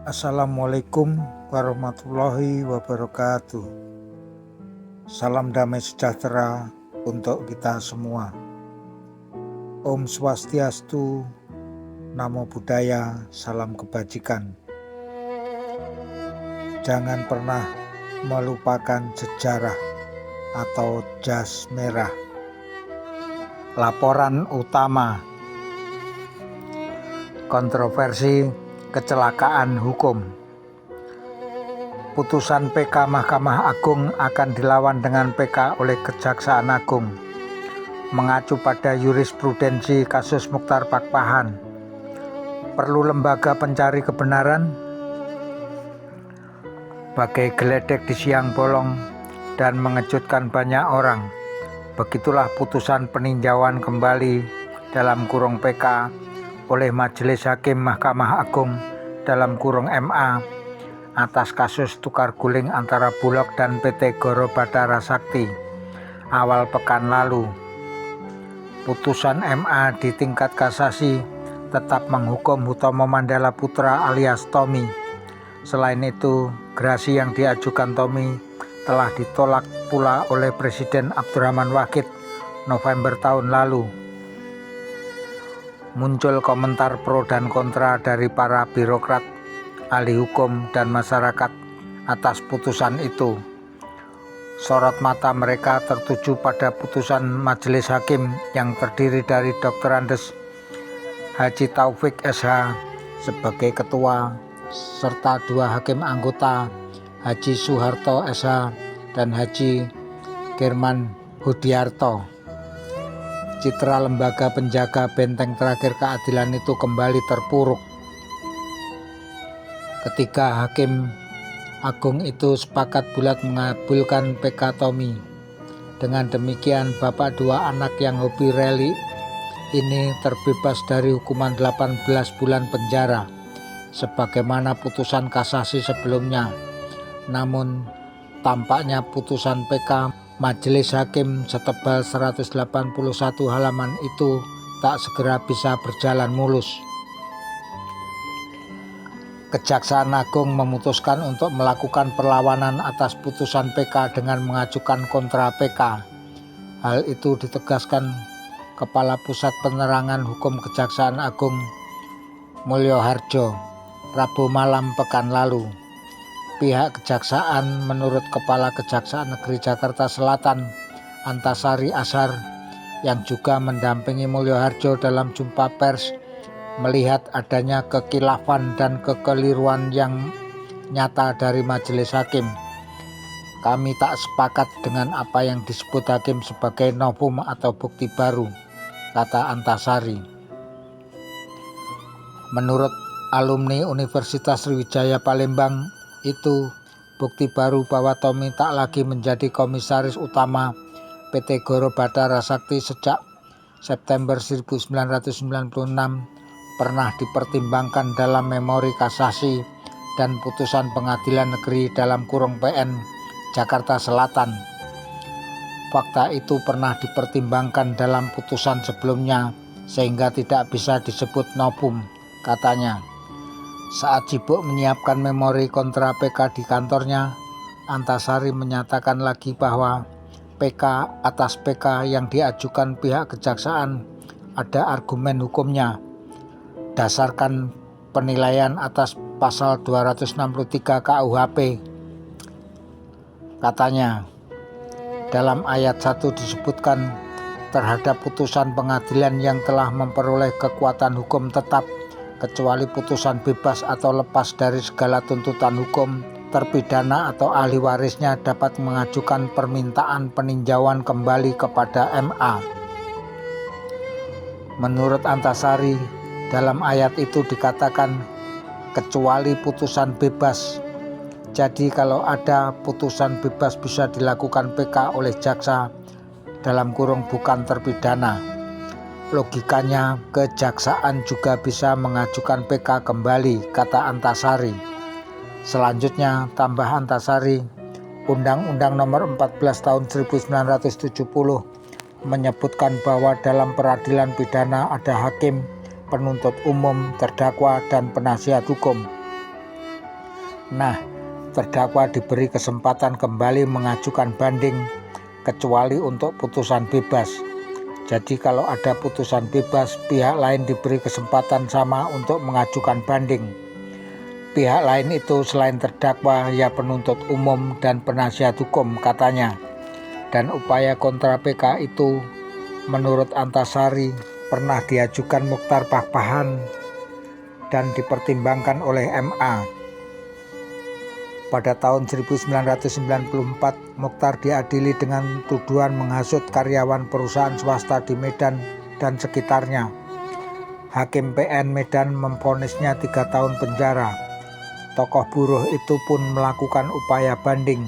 Assalamualaikum warahmatullahi wabarakatuh. Salam damai sejahtera untuk kita semua. Om Swastiastu, Namo Buddhaya, salam kebajikan. Jangan pernah melupakan sejarah atau jas merah. Laporan utama: kontroversi kecelakaan hukum. Putusan PK Mahkamah Agung akan dilawan dengan PK oleh Kejaksaan Agung. Mengacu pada jurisprudensi kasus Muchtar Pakpahan, perlu lembaga pencari kebenaran? Bagai geledek di siang bolong dan mengejutkan banyak orang, begitulah putusan peninjauan kembali dalam kurung PK oleh Majelis Hakim Mahkamah Agung dalam kurung MA atas kasus tukar guling antara Bulog dan PT Goro Batara Sakti awal pekan lalu. Putusan MA di tingkat kasasi tetap menghukum Hutomo Mandala Putra alias Tommy. Selain itu, gerasi yang diajukan Tommy telah ditolak pula oleh Presiden Abdurrahman Wahid November tahun lalu. Muncul komentar pro dan kontra dari para birokrat, ahli hukum, dan masyarakat atas putusan itu. Sorot mata mereka tertuju pada putusan Majelis Hakim yang terdiri dari Dr. Andes Haji Taufik SH sebagai ketua, serta 2 hakim anggota, Haji Suharto SH dan Haji Kirman Hudiarto. Citra lembaga penjaga benteng terakhir keadilan itu kembali terpuruk. Ketiga hakim agung itu sepakat bulat mengabulkan PK Tommy. Dengan demikian, bapak 2 anak yang hobi rally ini terbebas dari hukuman 18 bulan penjara, sebagaimana putusan kasasi sebelumnya. Namun, tampaknya putusan PK Majelis Hakim setebal 181 halaman itu tak segera bisa berjalan mulus. Kejaksaan Agung memutuskan untuk melakukan perlawanan atas putusan PK dengan mengajukan kontra PK. Hal itu ditegaskan Kepala Pusat Penerangan Hukum Kejaksaan Agung Mulyoharjo Rabu malam pekan lalu. Pihak kejaksaan menurut Kepala Kejaksaan Negeri Jakarta Selatan Antasari Ashar yang juga mendampingi Mulyoharjo dalam jumpa pers melihat adanya kekilafan dan kekeliruan yang nyata dari Majelis Hakim. Kami tak sepakat dengan apa yang disebut Hakim sebagai novum atau bukti baru, kata Antasari. Menurut alumni Universitas Sriwijaya Palembang itu, bukti baru bahwa Tommy tak lagi menjadi komisaris utama PT Goro Batara Sakti sejak September 1996 pernah dipertimbangkan dalam memori kasasi dan putusan pengadilan negeri dalam kurung PN Jakarta Selatan. Fakta itu pernah dipertimbangkan dalam putusan sebelumnya sehingga tidak bisa disebut novum, katanya. Saat sibuk menyiapkan memori kontra PK di kantornya, Antasari menyatakan lagi bahwa PK atas PK yang diajukan pihak kejaksaan ada argumen hukumnya. Dasarkan penilaian atas pasal 263 KUHP. Katanya, dalam ayat 1 disebutkan terhadap putusan pengadilan yang telah memperoleh kekuatan hukum tetap kecuali putusan bebas atau lepas dari segala tuntutan hukum, terpidana atau ahli warisnya dapat mengajukan permintaan peninjauan kembali kepada MA. Menurut Antasari, dalam ayat itu dikatakan kecuali putusan bebas. Jadi kalau ada putusan bebas bisa dilakukan PK oleh jaksa dalam kurung bukan terpidana. Logikanya kejaksaan juga bisa mengajukan PK kembali, kata Antasari. Selanjutnya, tambah Antasari, Undang-Undang Nomor 14 Tahun 1970 menyebutkan bahwa dalam peradilan pidana ada hakim, penuntut umum, terdakwa, dan penasihat hukum. Nah, terdakwa diberi kesempatan kembali mengajukan banding kecuali untuk putusan bebas. Jadi kalau ada putusan bebas, pihak lain diberi kesempatan sama untuk mengajukan banding. Pihak lain itu selain terdakwa ya penuntut umum dan penasihat hukum katanya. Dan upaya kontra PK itu menurut Antasari pernah diajukan Mochtar Pakpahan dan dipertimbangkan oleh MA. Pada tahun 1994, Mochtar diadili dengan tuduhan menghasut karyawan perusahaan swasta di Medan dan sekitarnya. Hakim PN Medan memvonisnya 3 tahun penjara. Tokoh buruh itu pun melakukan upaya banding.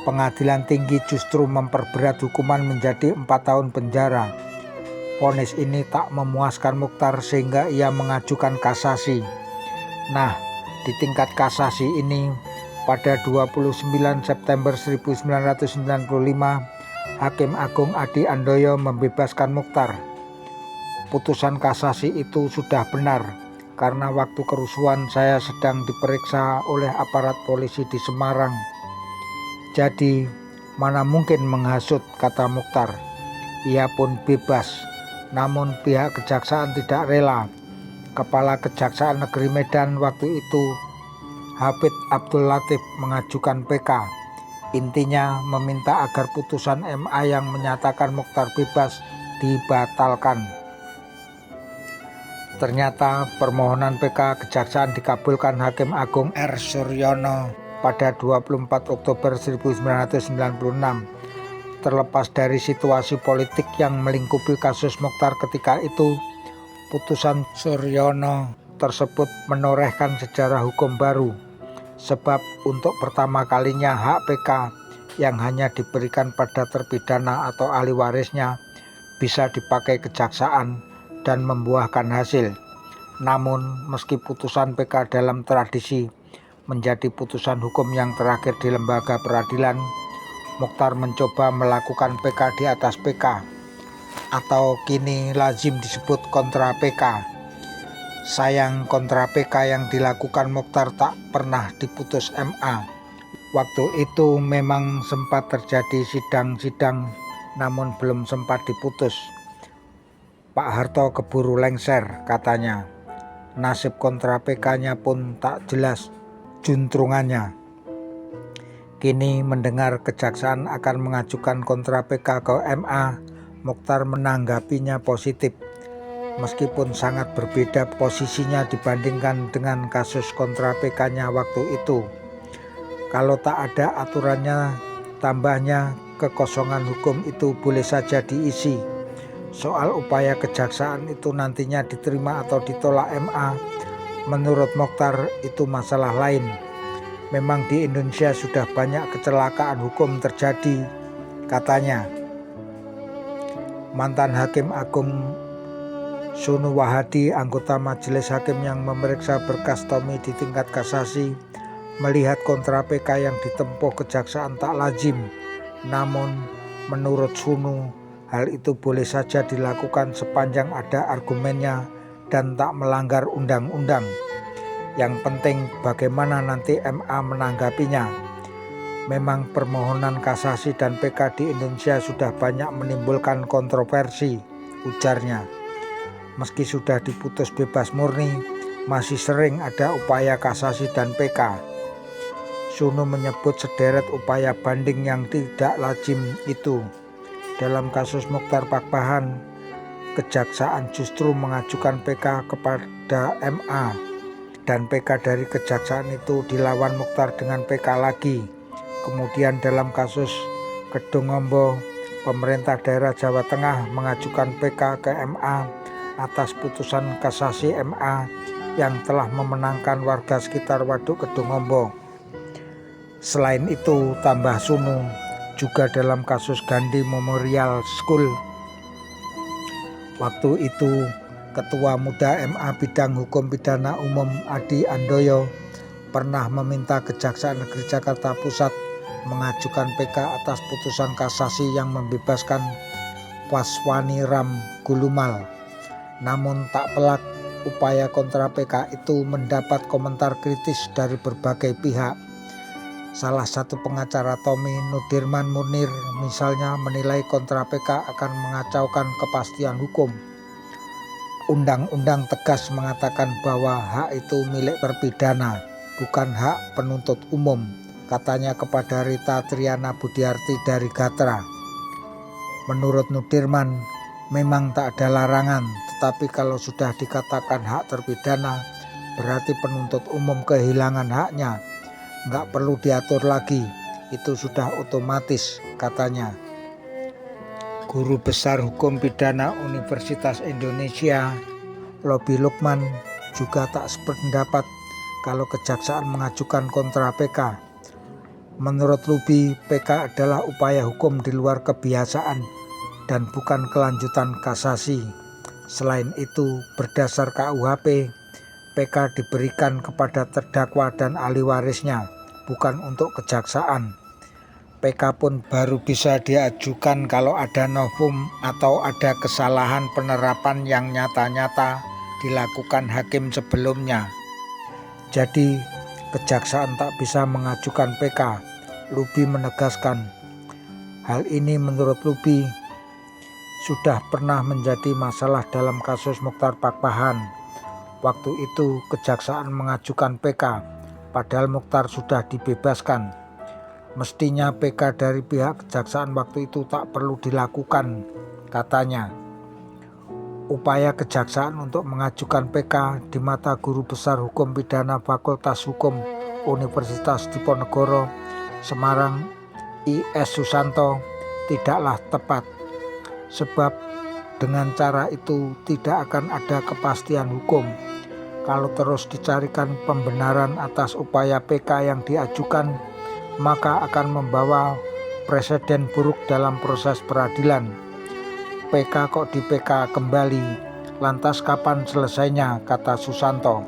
Pengadilan tinggi justru memperberat hukuman menjadi 4 tahun penjara. Vonis ini tak memuaskan Mochtar sehingga ia mengajukan kasasi. Nah, di tingkat kasasi ini pada 29 September 1995, Hakim Agung Adi Andoyo membebaskan Mochtar. Putusan kasasi itu sudah benar, karena waktu kerusuhan saya sedang diperiksa oleh aparat polisi di Semarang. Jadi, mana mungkin menghasut, kata Mochtar. Ia pun bebas, namun pihak kejaksaan tidak rela. Kepala Kejaksaan Negeri Medan waktu itu, Hafid Abdul Latif, mengajukan PK. Intinya meminta agar putusan MA yang menyatakan Mochtar bebas dibatalkan. Ternyata permohonan PK kejaksaan dikabulkan Hakim Agung R. Suryono pada 24 Oktober 1996. Terlepas dari situasi politik yang melingkupi kasus Mochtar ketika itu, putusan Suryono tersebut menorehkan sejarah hukum baru. Sebab untuk pertama kalinya hak PK yang hanya diberikan pada terpidana atau ahli warisnya bisa dipakai kejaksaan dan membuahkan hasil. Namun meski putusan PK dalam tradisi menjadi putusan hukum yang terakhir di lembaga peradilan, Mochtar mencoba melakukan PK di atas PK atau kini lazim disebut kontra PK. Sayang kontra PK yang dilakukan Mochtar tak pernah diputus MA. Waktu itu memang sempat terjadi sidang-sidang namun belum sempat diputus. Pak Harto keburu lengser katanya. Nasib kontra PK-nya pun tak jelas juntrungannya. Kini mendengar kejaksaan akan mengajukan kontra PK ke MA, Mochtar menanggapinya positif. Meskipun sangat berbeda posisinya dibandingkan dengan kasus kontra PK-nya waktu itu. Kalau tak ada aturannya, tambahnya kekosongan hukum itu boleh saja diisi. Soal upaya kejaksaan itu nantinya diterima atau ditolak MA, menurut Mochtar itu masalah lain. Memang di Indonesia sudah banyak kecelakaan hukum terjadi, katanya. Mantan Hakim Agung Sunu Wahadi, anggota Majelis Hakim yang memeriksa berkas Tommy di tingkat kasasi, melihat kontra PK yang ditempuh kejaksaan tak lazim. Namun menurut Sunu, hal itu boleh saja dilakukan sepanjang ada argumennya dan tak melanggar undang-undang. Yang penting bagaimana nanti MA menanggapinya. Memang permohonan kasasi dan PK di Indonesia sudah banyak menimbulkan kontroversi, ujarnya. Meski sudah diputus bebas murni, masih sering ada upaya kasasi dan PK. Sunu menyebut sederet upaya banding yang tidak lazim itu. Dalam kasus Mochtar Pakpahan, kejaksaan justru mengajukan PK kepada MA. Dan PK dari kejaksaan itu dilawan Mochtar dengan PK lagi. Kemudian dalam kasus Kedungombo, pemerintah daerah Jawa Tengah mengajukan PK ke MA atas putusan kasasi MA yang telah memenangkan warga sekitar Waduk Kedungombo. Selain itu, tambah Sunu, juga dalam kasus Gandhi Memorial School. Waktu itu, Ketua Muda MA Bidang Hukum Pidana Umum Adi Andoyo pernah meminta Kejaksaan Negeri Jakarta Pusat mengajukan PK atas putusan kasasi yang membebaskan Paswani Ram Gulumal. Namun tak pelak upaya kontra PK itu mendapat komentar kritis dari berbagai pihak. Salah satu pengacara Tommy, Nudirman Munir, misalnya menilai kontra PK akan mengacaukan kepastian hukum. Undang-undang tegas mengatakan bahwa hak itu milik terpidana, bukan hak penuntut umum, katanya kepada Rita Triana Budiarti dari Gatra. Menurut Nudirman, memang tak ada larangan, tetapi kalau sudah dikatakan hak terpidana, berarti penuntut umum kehilangan haknya. Nggak perlu diatur lagi, itu sudah otomatis, katanya. Guru Besar Hukum Pidana Universitas Indonesia, Lobi Lukman, juga tak sependapat kalau kejaksaan mengajukan kontra PK. Menurut Lobi, PK adalah upaya hukum di luar kebiasaan dan bukan kelanjutan kasasi. Selain itu, berdasar KUHP, PK diberikan kepada terdakwa dan ahli warisnya, bukan untuk kejaksaan. PK pun baru bisa diajukan kalau ada novum atau ada kesalahan penerapan yang nyata-nyata dilakukan hakim sebelumnya. Jadi, kejaksaan tak bisa mengajukan PK. Lubi menegaskan, hal ini menurut Lubi sudah pernah menjadi masalah dalam kasus Muchtar Pakpahan. Waktu itu kejaksaan mengajukan PK, padahal Muchtar sudah dibebaskan. Mestinya PK dari pihak kejaksaan waktu itu tak perlu dilakukan, katanya. Upaya kejaksaan untuk mengajukan PK di mata Guru Besar Hukum Pidana Fakultas Hukum Universitas Diponegoro, Semarang, I.S. Susanto, tidaklah tepat. Sebab dengan cara itu tidak akan ada kepastian hukum. Kalau terus dicarikan pembenaran atas upaya PK yang diajukan, maka akan membawa presiden buruk dalam proses peradilan. PK kok di PK kembali, lantas kapan selesainya, kata Susanto.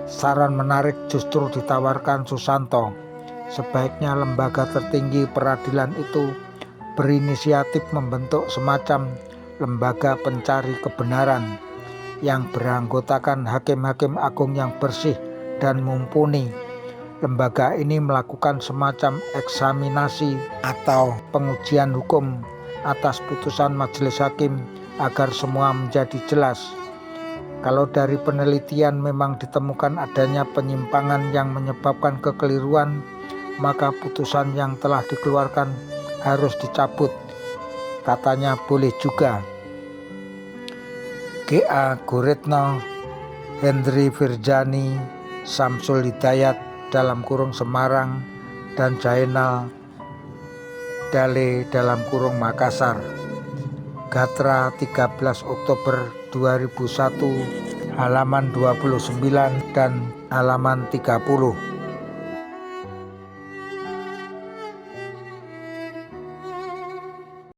Saran menarik justru ditawarkan Susanto. Sebaiknya lembaga tertinggi peradilan itu berinisiatif membentuk semacam lembaga pencari kebenaran yang beranggotakan hakim-hakim agung yang bersih dan mumpuni. Lembaga ini melakukan semacam eksaminasi atau pengujian hukum atas putusan majelis hakim agar semua menjadi jelas. Kalau dari penelitian memang ditemukan adanya penyimpangan yang menyebabkan kekeliruan, maka putusan yang telah dikeluarkan harus dicabut. Katanya boleh juga. G.A. Guritno, Hendri Firjani, Samsul Hidayat dalam kurung Semarang, dan Jainal Dale dalam kurung Makassar. Gatra 13 Oktober 2001, halaman 29 dan halaman 30.